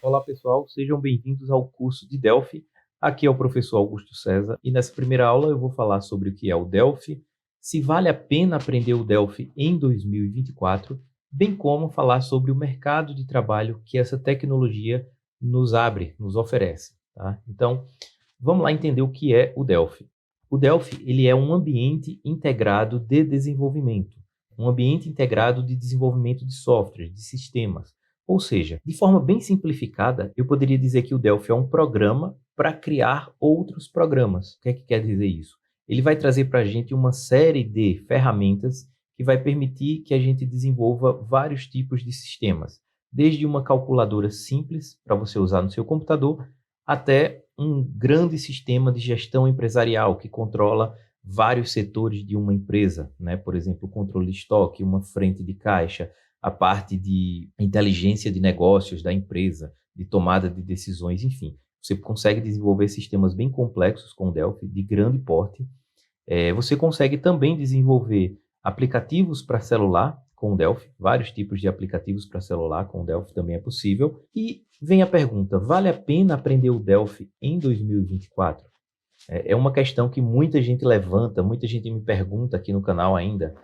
Olá pessoal, sejam bem-vindos ao curso de Delphi. Aqui é o professor Augusto César e nessa primeira aula eu vou falar sobre o que é o Delphi, se vale a pena aprender o Delphi em 2024, bem como falar sobre o mercado de trabalho que essa tecnologia nos abre, nos oferece. Tá? Então, vamos lá entender o que é o Delphi. O Delphi ele é um ambiente integrado de desenvolvimento, um ambiente integrado de desenvolvimento de softwares, de sistemas. Ou seja, de forma bem simplificada, eu poderia dizer que o Delphi é um programa para criar outros programas. O que é que quer dizer isso? Ele vai trazer para a gente uma série de ferramentas que vai permitir que a gente desenvolva vários tipos de sistemas, desde uma calculadora simples para você usar no seu computador, até um grande sistema de gestão empresarial que controla vários setores de uma empresa, né? Por exemplo, o controle de estoque, uma frente de caixa, a parte de inteligência de negócios da empresa, de tomada de decisões, enfim. Você consegue desenvolver sistemas bem complexos com o Delphi, de grande porte. Você consegue também desenvolver aplicativos para celular com o Delphi, vários tipos de aplicativos para celular com o Delphi também é possível. E vem a pergunta, vale a pena aprender o Delphi em 2024? É uma questão que muita gente levanta, muita gente me pergunta aqui no canal ainda,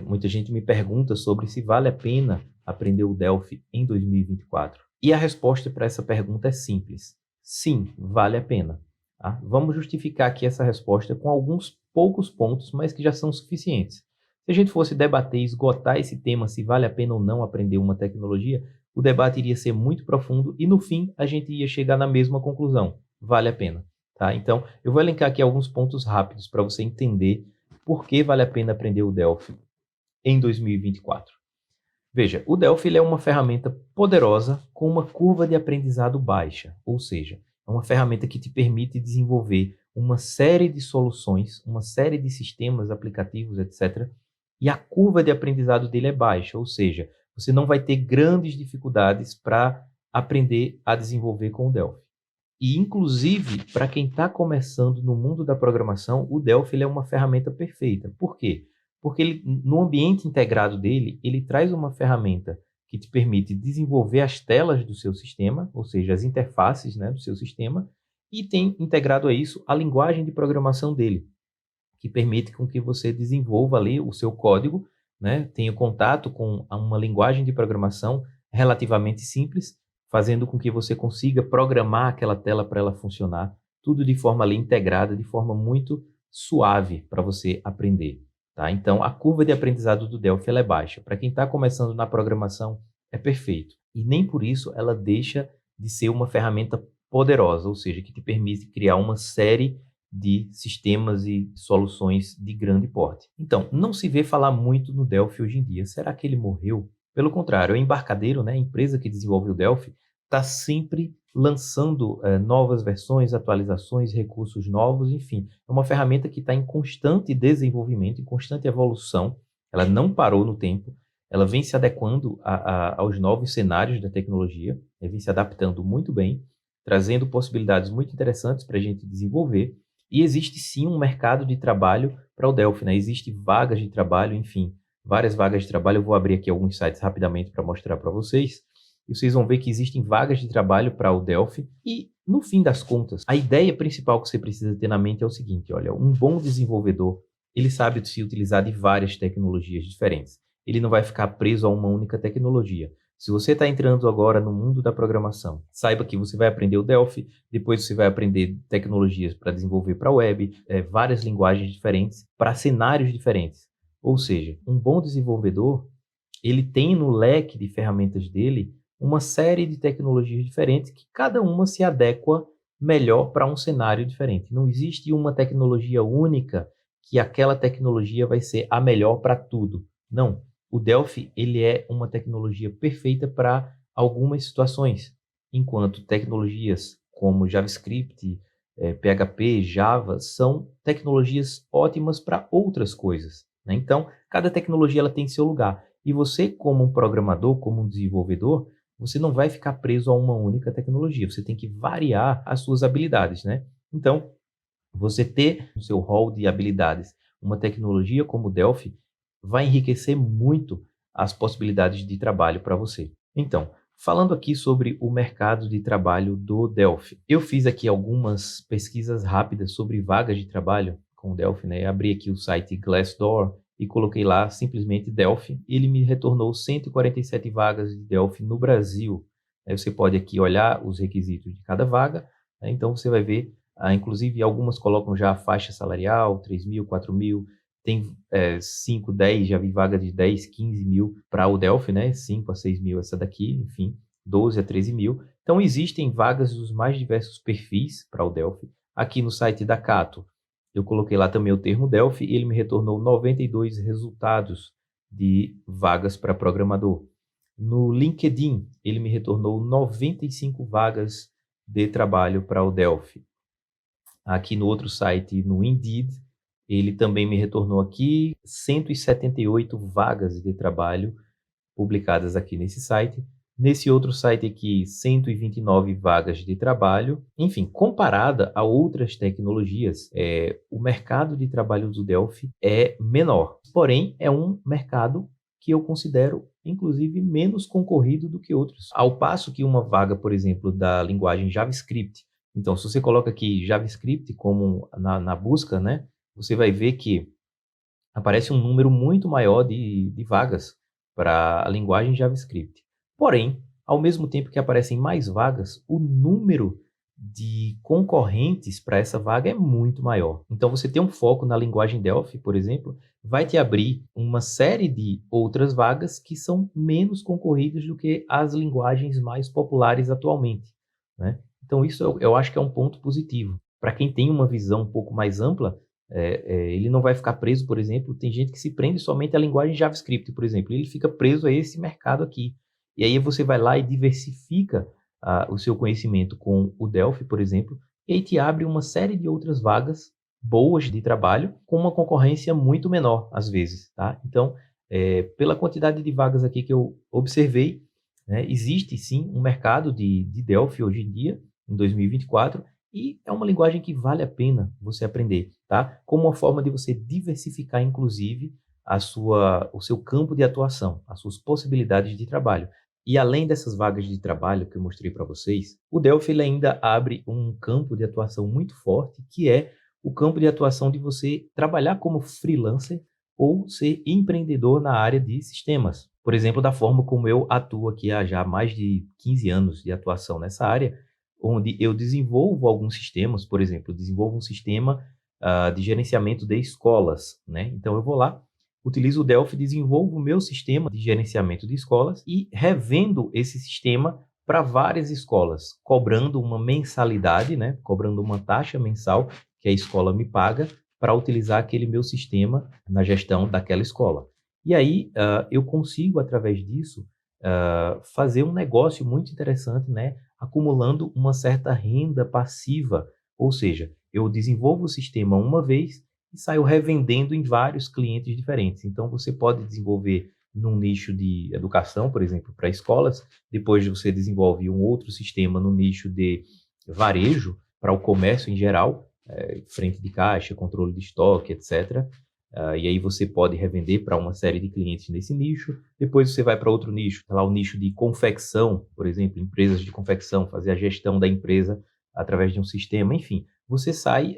muita gente me pergunta sobre se vale a pena aprender o Delphi em 2024. E a resposta para essa pergunta é simples. Sim, vale a pena. Tá? Vamos justificar aqui essa resposta com alguns poucos pontos, mas que já são suficientes. Se a gente fosse debater e esgotar esse tema, se vale a pena ou não aprender uma tecnologia, o debate iria ser muito profundo e no fim a gente ia chegar na mesma conclusão. Vale a pena. Tá? Então, eu vou elencar aqui alguns pontos rápidos para você entender por que vale a pena aprender o Delphi em 2024. Veja, o Delphi ele é uma ferramenta poderosa com uma curva de aprendizado baixa, ou seja, é uma ferramenta que te permite desenvolver uma série de soluções, uma série de sistemas, aplicativos, etc. E a curva de aprendizado dele é baixa, ou seja, você não vai ter grandes dificuldades para aprender a desenvolver com o Delphi. E, inclusive, para quem está começando no mundo da programação, o Delphi ele é uma ferramenta perfeita. Por quê? Porque ele, no ambiente integrado dele, ele traz uma ferramenta que te permite desenvolver as telas do seu sistema, ou seja, as interfaces, né, do seu sistema, e tem integrado a isso a linguagem de programação dele, que permite com que você desenvolva ali o seu código, né, tenha contato com uma linguagem de programação relativamente simples, fazendo com que você consiga programar aquela tela para ela funcionar, tudo de forma ali integrada, de forma muito suave para você aprender. Tá? Então, a curva de aprendizado do Delphi ela é baixa. Para quem está começando na programação, é perfeito. E nem por isso ela deixa de ser uma ferramenta poderosa, ou seja, que te permite criar uma série de sistemas e soluções de grande porte. Então, não se vê falar muito no Delphi hoje em dia. Será que ele morreu? Pelo contrário, a Embarcadero, né, a empresa que desenvolve o Delphi, está sempre lançando novas versões, atualizações, recursos novos, enfim. É uma ferramenta que está em constante desenvolvimento, em constante evolução. Ela não parou no tempo. Ela vem se adequando aos novos cenários da tecnologia, vem se adaptando muito bem, trazendo possibilidades muito interessantes para a gente desenvolver. E existe sim um mercado de trabalho para o Delphi, né? Existem vagas de trabalho, enfim, várias vagas de trabalho. Eu vou abrir aqui alguns sites rapidamente para mostrar para vocês. E vocês vão ver que existem vagas de trabalho para o Delphi. E, no fim das contas, a ideia principal que você precisa ter na mente é o seguinte, olha, um bom desenvolvedor, ele sabe se utilizar de várias tecnologias diferentes. Ele não vai ficar preso a uma única tecnologia. Se você está entrando agora no mundo da programação, saiba que você vai aprender o Delphi, depois você vai aprender tecnologias para desenvolver para a web, várias linguagens diferentes, para cenários diferentes. Ou seja, um bom desenvolvedor, ele tem no leque de ferramentas dele uma série de tecnologias diferentes que cada uma se adequa melhor para um cenário diferente. Não existe uma tecnologia única que aquela tecnologia vai ser a melhor para tudo. Não. O Delphi ele é uma tecnologia perfeita para algumas situações, enquanto tecnologias como JavaScript, PHP, Java são tecnologias ótimas para outras coisas. Né? Então, cada tecnologia ela tem seu lugar. E você, como um programador, como um desenvolvedor, você não vai ficar preso a uma única tecnologia. Você tem que variar as suas habilidades. Né? Então, você ter no seu rol de habilidades uma tecnologia como o Delphi vai enriquecer muito as possibilidades de trabalho para você. Então, Falando aqui sobre o mercado de trabalho do Delphi. Eu fiz aqui algumas pesquisas rápidas sobre vagas de trabalho com o Delphi, né? Eu abri aqui o site Glassdoor e coloquei lá simplesmente Delphi. Ele me retornou 147 vagas de Delphi no Brasil. Aí você pode aqui olhar os requisitos de cada vaga, né? Então você vai ver, inclusive algumas colocam já a faixa salarial, 3 mil, 4 mil, tem 5, 10, já vi vaga de 10, 15 mil para o Delphi, né? 5 a 6 mil essa daqui, enfim, 12 a 13 mil. Então, existem vagas dos mais diversos perfis para o Delphi. Aqui no site da Cato, eu coloquei lá também o termo Delphi e ele me retornou 92 resultados de vagas para programador. No LinkedIn, ele me retornou 95 vagas de trabalho para o Delphi. Aqui no outro site, no Indeed, ele também me retornou aqui 178 vagas de trabalho publicadas aqui nesse site. Nesse outro site aqui, 129 vagas de trabalho. Enfim, comparada a outras tecnologias, o mercado de trabalho do Delphi é menor. Porém, é um mercado que eu considero, inclusive, menos concorrido do que outros. Ao passo que uma vaga, por exemplo, da linguagem JavaScript. Então, se você coloca aqui JavaScript como na busca, né, você vai ver que aparece um número muito maior de vagas para a linguagem JavaScript. Porém, ao mesmo tempo que aparecem mais vagas, o número de concorrentes para essa vaga é muito maior. Então, você ter um foco na linguagem Delphi, por exemplo, vai te abrir uma série de outras vagas que são menos concorridas do que as linguagens mais populares atualmente, né? Então, isso eu acho que é um ponto positivo. Para quem tem uma visão um pouco mais ampla, ele não vai ficar preso, por exemplo, tem gente que se prende somente à linguagem JavaScript, por exemplo, ele fica preso a esse mercado aqui. E aí você vai lá e diversifica o seu conhecimento com o Delphi, por exemplo, e aí te abre uma série de outras vagas boas de trabalho com uma concorrência muito menor, às vezes, tá? Então, pela quantidade de vagas aqui que eu observei, né, existe sim um mercado de Delphi hoje em dia, em 2024, e é uma linguagem que vale a pena você aprender, tá? Como uma forma de você diversificar, inclusive, o seu campo de atuação, as suas possibilidades de trabalho. E além dessas vagas de trabalho que eu mostrei para vocês, o Delphi ele ainda abre um campo de atuação muito forte, que é o campo de atuação de você trabalhar como freelancer ou ser empreendedor na área de sistemas. Por exemplo, da forma como eu atuo aqui há já mais de 15 anos de atuação nessa área, onde eu desenvolvo alguns sistemas, por exemplo, eu desenvolvo um sistema de gerenciamento de escolas, né? Então eu vou lá, utilizo o Delphi, desenvolvo o meu sistema de gerenciamento de escolas e revendo esse sistema para várias escolas, cobrando uma mensalidade, né? Cobrando uma taxa mensal que a escola me paga para utilizar aquele meu sistema na gestão daquela escola. E aí eu consigo, através disso, fazer um negócio muito interessante, né? Acumulando uma certa renda passiva, ou seja, eu desenvolvo o sistema uma vez e saio revendendo em vários clientes diferentes. Então, você pode desenvolver num nicho de educação, por exemplo, para escolas, depois você desenvolve um outro sistema no nicho de varejo, para o comércio em geral, frente de caixa, controle de estoque, etc. E aí você pode revender para uma série de clientes nesse nicho. Depois você vai para outro nicho, tá lá o nicho de confecção, por exemplo, empresas de confecção, fazer a gestão da empresa através de um sistema. Enfim, você sai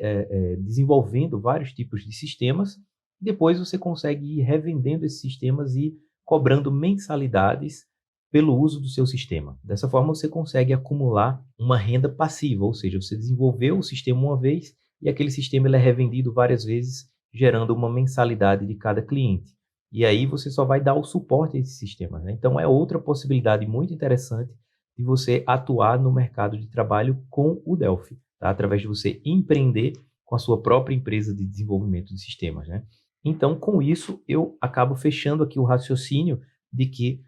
desenvolvendo vários tipos de sistemas. Depois você consegue ir revendendo esses sistemas e cobrando mensalidades pelo uso do seu sistema. Dessa forma, você consegue acumular uma renda passiva, ou seja, você desenvolveu o sistema uma vez e aquele sistema ele é revendido várias vezes, gerando uma mensalidade de cada cliente. E aí você só vai dar o suporte a esse sistema, né? Então é outra possibilidade muito interessante de você atuar no mercado de trabalho com o Delphi, tá? Através de você empreender com a sua própria empresa de desenvolvimento de sistemas, né? Então, com isso, eu acabo fechando aqui o raciocínio de que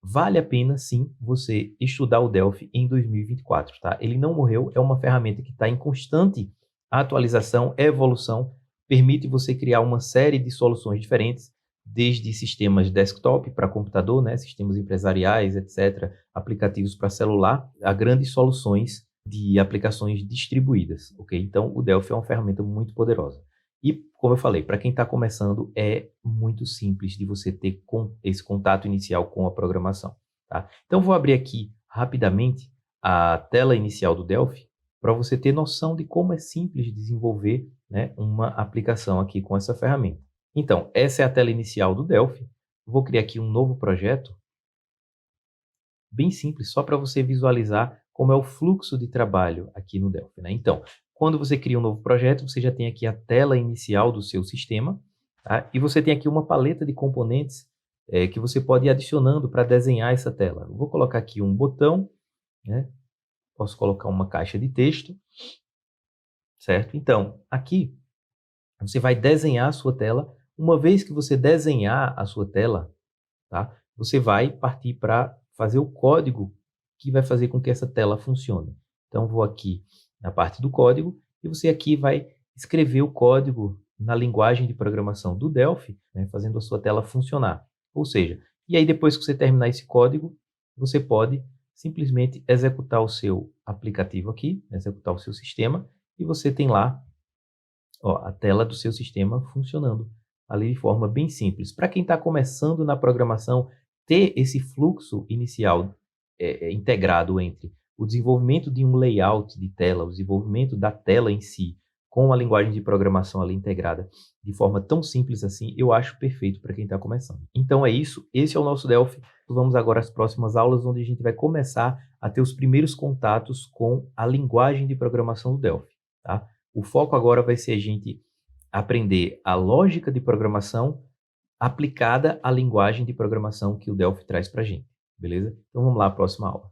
vale a pena, sim, você estudar o Delphi em 2024, tá? Ele não morreu, é uma ferramenta que está em constante atualização, evolução, permite você criar uma série de soluções diferentes, desde sistemas desktop para computador, né, sistemas empresariais, etc., aplicativos para celular, a grandes soluções de aplicações distribuídas, ok? Então, o Delphi é uma ferramenta muito poderosa. E, como eu falei, para quem está começando, é muito simples de você ter esse contato inicial com a programação. tá? Então, vou abrir aqui rapidamente a tela inicial do Delphi para você ter noção de como é simples desenvolver, né, uma aplicação aqui com essa ferramenta. Então, essa é a tela inicial do Delphi. Vou criar aqui um novo projeto, bem simples, só para você visualizar como é o fluxo de trabalho aqui no Delphi, né? Então, quando você cria um novo projeto, você já tem aqui a tela inicial do seu sistema, tá? E você tem aqui uma paleta de componentes que você pode ir adicionando para desenhar essa tela. Eu vou colocar aqui um botão, né? Posso colocar uma caixa de texto, certo? Então, aqui você vai desenhar a sua tela. Uma vez que você desenhar a sua tela, tá? Você vai partir para fazer o código que vai fazer com que essa tela funcione. Então, vou aqui na parte do código e você aqui vai escrever o código na linguagem de programação do Delphi, né, fazendo a sua tela funcionar. Ou seja, e aí depois que você terminar esse código, você pode simplesmente executar o seu aplicativo aqui, executar o seu sistema, e você tem lá, ó, a tela do seu sistema funcionando ali de forma bem simples. Para quem está começando na programação, ter esse fluxo inicial integrado entre o desenvolvimento de um layout de tela, o desenvolvimento da tela em si, com a linguagem de programação ali integrada, de forma tão simples assim, eu acho perfeito para quem está começando. Então é isso, esse é o nosso Delphi. Vamos agora às próximas aulas, onde a gente vai começar a ter os primeiros contatos com a linguagem de programação do Delphi, tá? O foco agora vai ser a gente aprender a lógica de programação aplicada à linguagem de programação que o Delphi traz para a gente, beleza? Então vamos lá, próxima aula.